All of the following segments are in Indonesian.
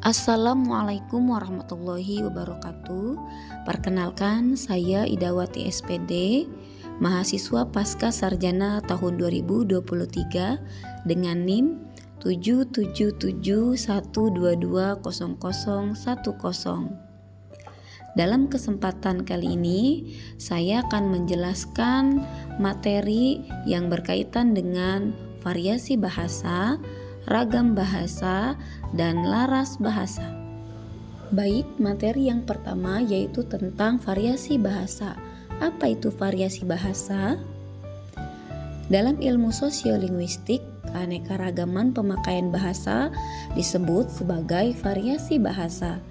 Assalamualaikum warahmatullahi wabarakatuh. Perkenalkan, saya Idawati SPD, mahasiswa pasca sarjana tahun 2023 dengan NIM 77712200010. Dalam kesempatan kali ini, saya akan menjelaskan materi yang berkaitan dengan variasi bahasa, ragam bahasa, dan laras bahasa. Baik, materi yang pertama yaitu tentang variasi bahasa. Apa itu variasi bahasa? Dalam ilmu sosiolinguistik, keanekaragaman pemakaian bahasa disebut sebagai variasi bahasa.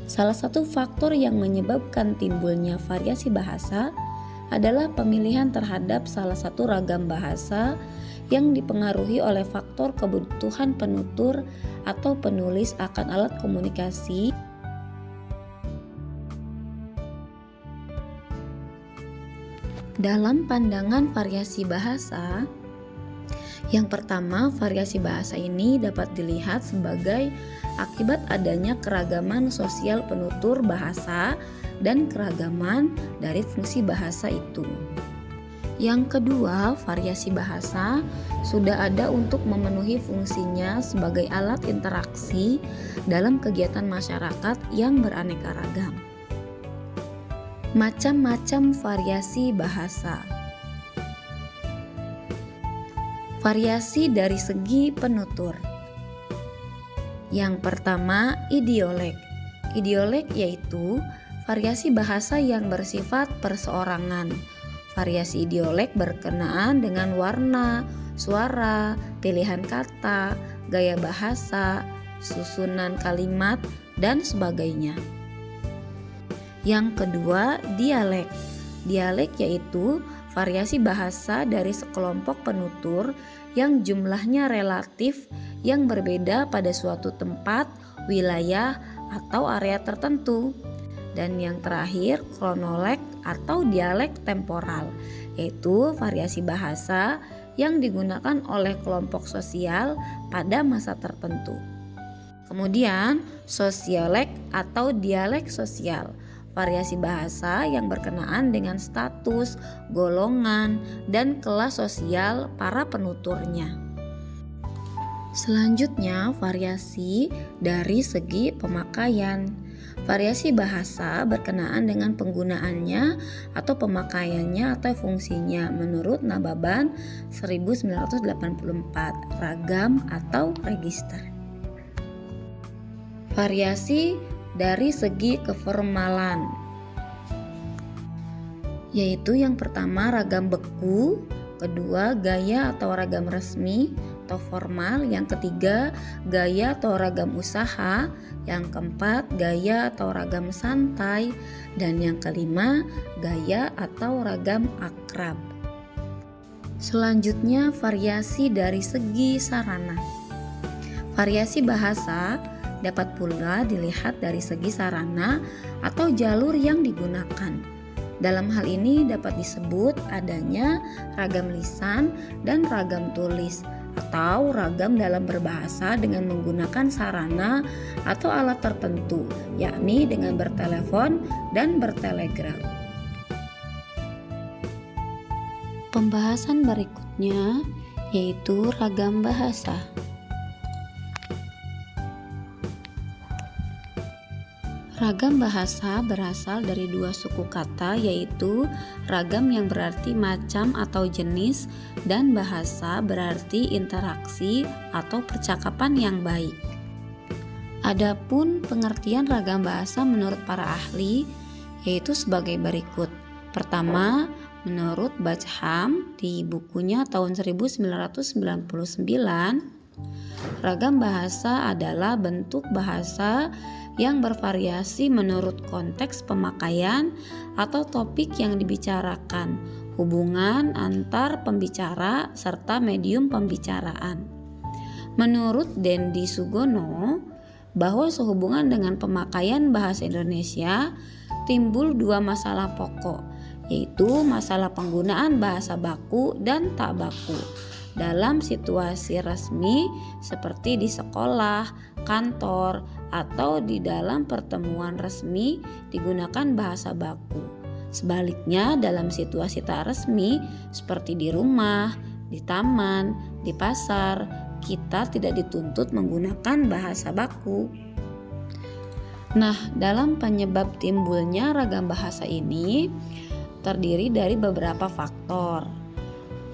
Salah satu faktor yang menyebabkan timbulnya variasi bahasa adalah pemilihan terhadap salah satu ragam bahasa yang dipengaruhi oleh faktor kebutuhan penutur atau penulis akan alat komunikasi. Dalam pandangan variasi bahasa, yang pertama, variasi bahasa ini dapat dilihat sebagai akibat adanya keragaman sosial penutur bahasa dan keragaman dari fungsi bahasa itu. Yang kedua, variasi bahasa sudah ada untuk memenuhi fungsinya sebagai alat interaksi dalam kegiatan masyarakat yang beraneka ragam. Macam-macam variasi bahasa. Variasi dari segi penutur. Yang pertama, idiolek. Idiolek yaitu variasi bahasa yang bersifat perseorangan. Variasi idiolek berkenaan dengan warna, suara, pilihan kata, gaya bahasa, susunan kalimat, dan sebagainya. Yang kedua, dialek. Dialek yaitu variasi bahasa dari sekelompok penutur yang jumlahnya relatif yang berbeda pada suatu tempat, wilayah, atau area tertentu. Dan yang terakhir, kronolog atau dialek temporal, yaitu variasi bahasa yang digunakan oleh kelompok sosial pada masa tertentu. Kemudian, sosiolek atau dialek sosial, variasi bahasa yang berkenaan dengan status, golongan, dan kelas sosial para penuturnya. Selanjutnya, variasi dari segi pemakaian. Variasi bahasa berkenaan dengan penggunaannya atau pemakaiannya atau fungsinya menurut Nababan 1984, ragam atau register. Variasi dari segi keformalan, yaitu yang pertama ragam beku, kedua gaya atau ragam resmi atau formal, yang ketiga gaya atau ragam usaha, yang keempat gaya atau ragam santai, dan yang kelima gaya atau ragam akrab. Selanjutnya, variasi dari segi sarana. Variasi bahasa dapat pula dilihat dari segi sarana atau jalur yang digunakan. Dalam hal ini dapat disebut adanya ragam lisan dan ragam tulis, atau ragam dalam berbahasa dengan menggunakan sarana atau alat tertentu, yakni dengan bertelepon dan bertelegram. Pembahasan berikutnya yaitu ragam bahasa. Ragam bahasa berasal dari dua suku kata, yaitu ragam yang berarti macam atau jenis dan bahasa berarti interaksi atau percakapan yang baik. Adapun pengertian ragam bahasa menurut para ahli yaitu sebagai berikut. Pertama, menurut Bacham di bukunya tahun 1999, ragam bahasa adalah bentuk bahasa yang bervariasi menurut konteks pemakaian atau topik yang dibicarakan, hubungan antar pembicara, serta medium pembicaraan. Menurut Dendi Sugono, bahwa sehubungan dengan pemakaian bahasa Indonesia timbul dua masalah pokok, yaitu masalah penggunaan bahasa baku dan tak baku. dalam situasi resmi seperti di sekolah, kantor, atau di dalam pertemuan resmi digunakan bahasa baku. Sebaliknya, dalam situasi tak resmi seperti di rumah, di taman, di pasar, kita tidak dituntut menggunakan bahasa baku. Nah, dalam penyebab timbulnya ragam bahasa ini terdiri dari beberapa faktor.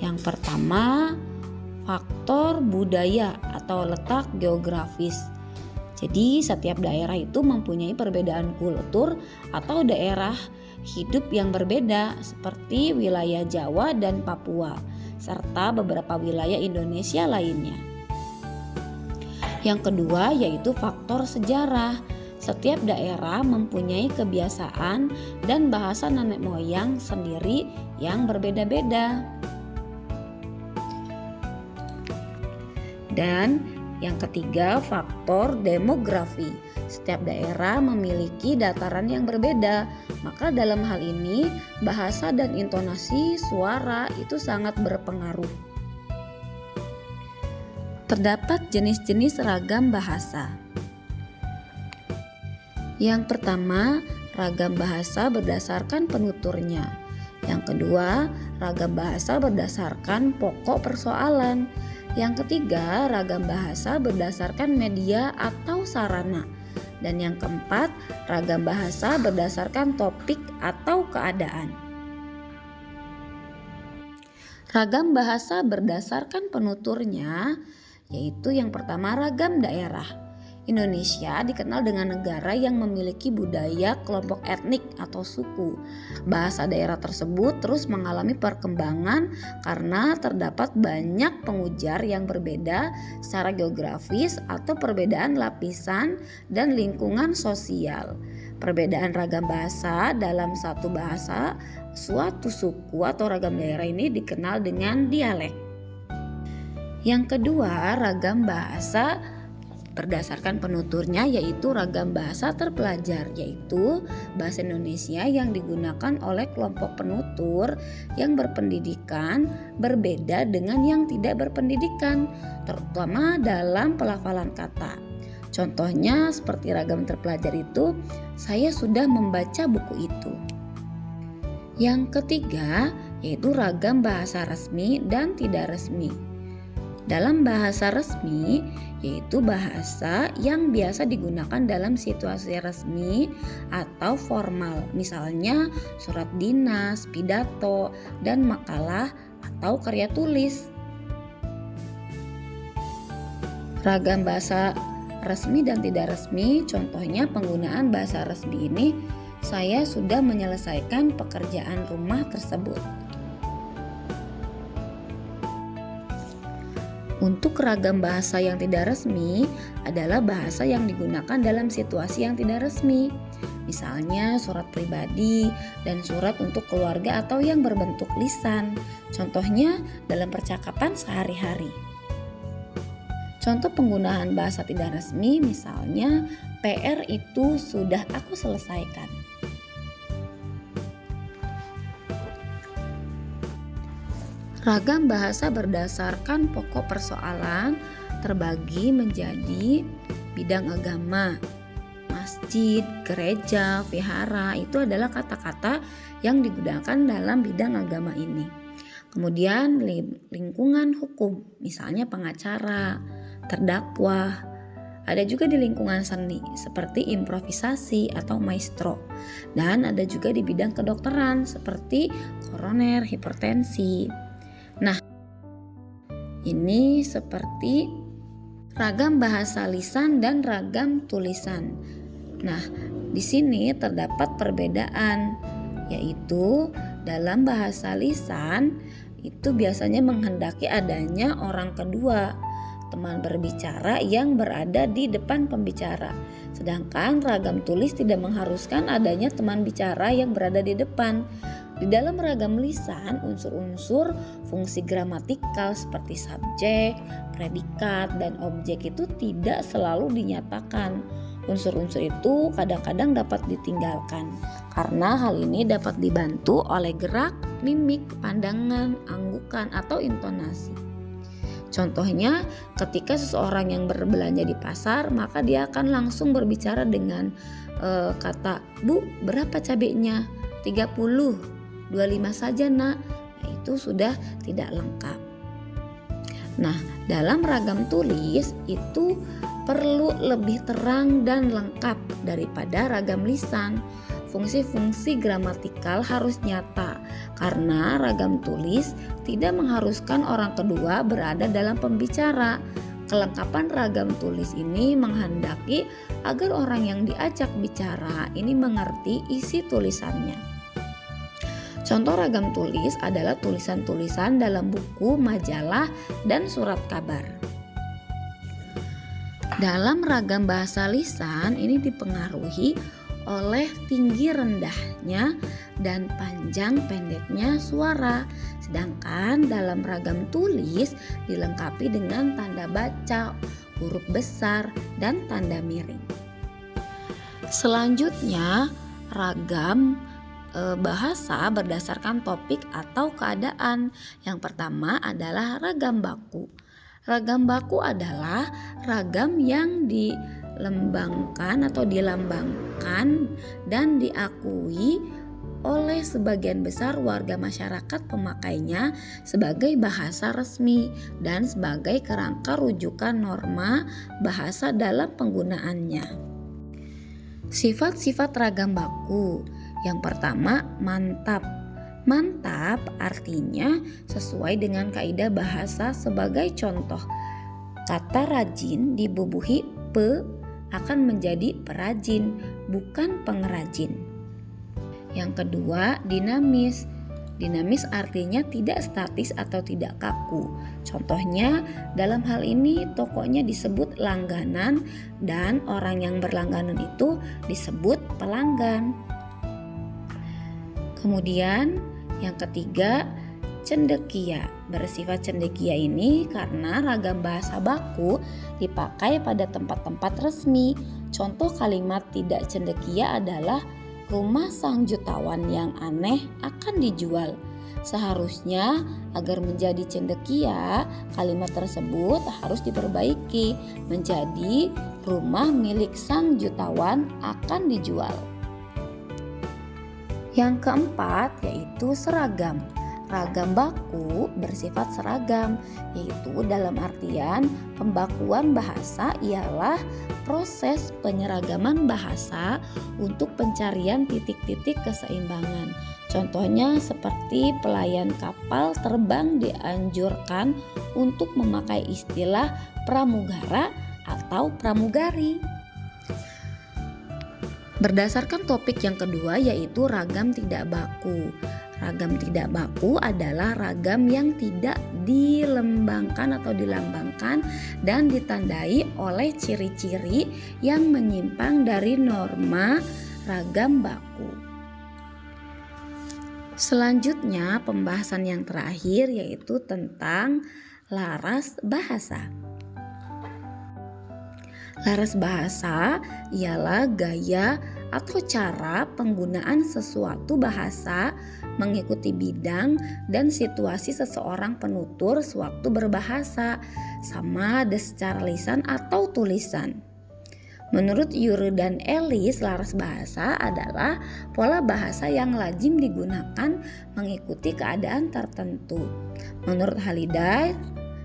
Yang pertama, faktor budaya atau letak geografis. Jadi, setiap daerah itu mempunyai perbedaan kultur atau daerah hidup yang berbeda seperti wilayah Jawa dan Papua, serta beberapa wilayah Indonesia lainnya. Yang kedua yaitu faktor sejarah. Setiap daerah mempunyai kebiasaan dan bahasa nenek moyang sendiri yang berbeda-beda. Dan yang ketiga, faktor demografi. Setiap daerah memiliki dataran yang berbeda, maka dalam hal ini bahasa dan intonasi suara itu sangat berpengaruh. Terdapat jenis-jenis ragam bahasa. Yang pertama, ragam bahasa berdasarkan penuturnya. Yang kedua, ragam bahasa berdasarkan pokok persoalan. Yang ketiga, ragam bahasa berdasarkan media atau sarana. Dan yang keempat, ragam bahasa berdasarkan topik atau keadaan. Ragam bahasa berdasarkan penuturnya yaitu yang pertama, ragam daerah. Indonesia dikenal dengan negara yang memiliki budaya kelompok etnik atau suku. Bahasa daerah tersebut terus mengalami perkembangan karena terdapat banyak pengujar yang berbeda secara geografis atau perbedaan lapisan dan lingkungan sosial. Perbedaan ragam bahasa dalam satu bahasa, suatu suku atau ragam daerah ini dikenal dengan dialek. Yang kedua, ragam bahasa berdasarkan penuturnya yaitu ragam bahasa terpelajar, yaitu bahasa Indonesia yang digunakan oleh kelompok penutur yang berpendidikan berbeda dengan yang tidak berpendidikan, terutama dalam pelafalan kata. Contohnya seperti ragam terpelajar itu, saya sudah membaca buku itu. Yang ketiga yaitu ragam bahasa resmi dan tidak resmi. Dalam bahasa resmi, yaitu bahasa yang biasa digunakan dalam situasi resmi atau formal, misalnya surat dinas, pidato, dan makalah atau karya tulis. Ragam bahasa resmi dan tidak resmi, contohnya penggunaan bahasa resmi ini, saya sudah menyelesaikan pekerjaan rumah tersebut. Untuk ragam bahasa yang tidak resmi adalah bahasa yang digunakan dalam situasi yang tidak resmi. Misalnya surat pribadi dan surat untuk keluarga atau yang berbentuk lisan. Contohnya dalam percakapan sehari-hari. Contoh penggunaan bahasa tidak resmi misalnya PR itu sudah aku selesaikan. Ragam bahasa berdasarkan pokok persoalan terbagi menjadi bidang agama, masjid, gereja, vihara, itu adalah kata-kata yang digunakan dalam bidang agama ini. Kemudian lingkungan hukum, misalnya pengacara, terdakwa. Ada juga di lingkungan seni seperti improvisasi atau maestro. Dan ada juga di bidang kedokteran seperti koroner, hipertensi. Nah, ini seperti ragam bahasa lisan dan ragam tulisan. Nah, di sini terdapat perbedaan, yaitu dalam bahasa lisan itu biasanya menghendaki adanya orang kedua, teman berbicara yang berada di depan pembicara. Sedangkan ragam tulis tidak mengharuskan adanya teman bicara yang berada di depan. Di dalam ragam lisan, unsur-unsur fungsi gramatikal seperti subjek, predikat, dan objek itu tidak selalu dinyatakan. Unsur-unsur itu kadang-kadang dapat ditinggalkan karena hal ini dapat dibantu oleh gerak, mimik, pandangan, anggukan, atau intonasi. Contohnya, ketika seseorang yang berbelanja di pasar, maka dia akan langsung berbicara dengan kata, "Bu, berapa cabenya?" 30, 25 saja nak. Nah, itu sudah tidak lengkap. Nah, dalam ragam tulis itu perlu lebih terang dan lengkap daripada ragam lisan. Fungsi-fungsi gramatikal harus nyata karena ragam tulis tidak mengharuskan orang kedua berada dalam pembicara. Kelengkapan ragam tulis ini menghendaki agar orang yang diajak bicara ini mengerti isi tulisannya. Contoh ragam tulis adalah tulisan-tulisan dalam buku, majalah, dan surat kabar. Dalam ragam bahasa lisan ini dipengaruhi oleh tinggi rendahnya dan panjang pendeknya suara. Sedangkan dalam ragam tulis dilengkapi dengan tanda baca, huruf besar, dan tanda miring. Selanjutnya, ragam bahasa berdasarkan topik atau keadaan. Yang pertama adalah ragam baku. Ragam baku adalah ragam yang dilambangkan dan diakui oleh sebagian besar warga masyarakat pemakainya sebagai bahasa resmi dan sebagai kerangka rujukan norma bahasa dalam penggunaannya. Sifat-sifat ragam baku. Yang pertama, mantap. Mantap artinya sesuai dengan kaidah bahasa. Sebagai contoh, kata rajin dibubuhi pe akan menjadi perajin, bukan pengrajin. Yang kedua, dinamis. Dinamis artinya tidak statis atau tidak kaku. Contohnya, dalam hal ini tokonya disebut langganan dan orang yang berlangganan itu disebut pelanggan. Kemudian yang ketiga, cendekia. Bersifat cendekia ini karena ragam bahasa baku dipakai pada tempat-tempat resmi. Contoh kalimat tidak cendekia adalah rumah sang jutawan yang aneh akan dijual. Seharusnya agar menjadi cendekia, kalimat tersebut harus diperbaiki menjadi rumah milik sang jutawan akan dijual. Yang keempat yaitu seragam. Ragam baku bersifat seragam, yaitu dalam artian pembakuan bahasa ialah proses penyeragaman bahasa untuk pencarian titik-titik keseimbangan. Contohnya seperti pelayan kapal terbang dianjurkan untuk memakai istilah pramugara atau pramugari. Berdasarkan topik yang kedua yaitu ragam tidak baku. Ragam tidak baku adalah ragam yang tidak dilambangkan dan ditandai oleh ciri-ciri yang menyimpang dari norma ragam baku. Selanjutnya, pembahasan yang terakhir yaitu tentang laras bahasa. Laras bahasa ialah gaya atau cara penggunaan sesuatu bahasa mengikuti bidang dan situasi seseorang penutur sewaktu berbahasa, sama ada secara lisan atau tulisan. Menurut Yuri dan Ellis, laras bahasa adalah pola bahasa yang lazim digunakan mengikuti keadaan tertentu. Menurut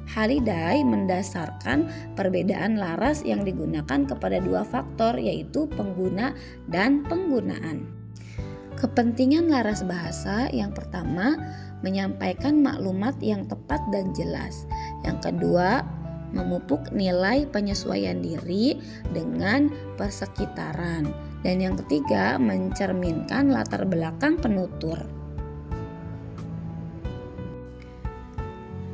Halliday mendasarkan perbedaan laras yang digunakan kepada dua faktor, yaitu pengguna dan penggunaan. Kepentingan laras bahasa yang pertama, menyampaikan maklumat yang tepat dan jelas. Yang kedua, memupuk nilai penyesuaian diri dengan persekitaran. Dan yang ketiga, mencerminkan latar belakang penutur.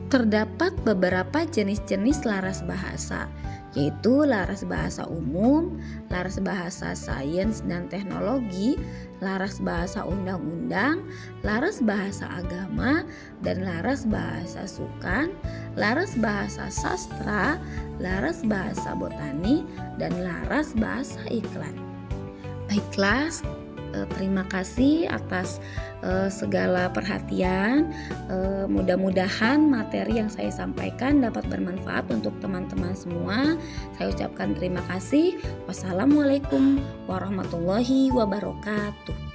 Terdapat beberapa jenis-jenis laras bahasa, yaitu laras bahasa umum, laras bahasa sains dan teknologi, laras bahasa undang-undang, laras bahasa agama, dan laras bahasa sukan, laras bahasa sastra, laras bahasa botani, dan laras bahasa iklan. Baiklah, terima kasih atas segala perhatian. Mudah-mudahan materi yang saya sampaikan dapat bermanfaat untuk teman-teman semua. Saya ucapkan terima kasih. Wassalamualaikum warahmatullahi wabarakatuh.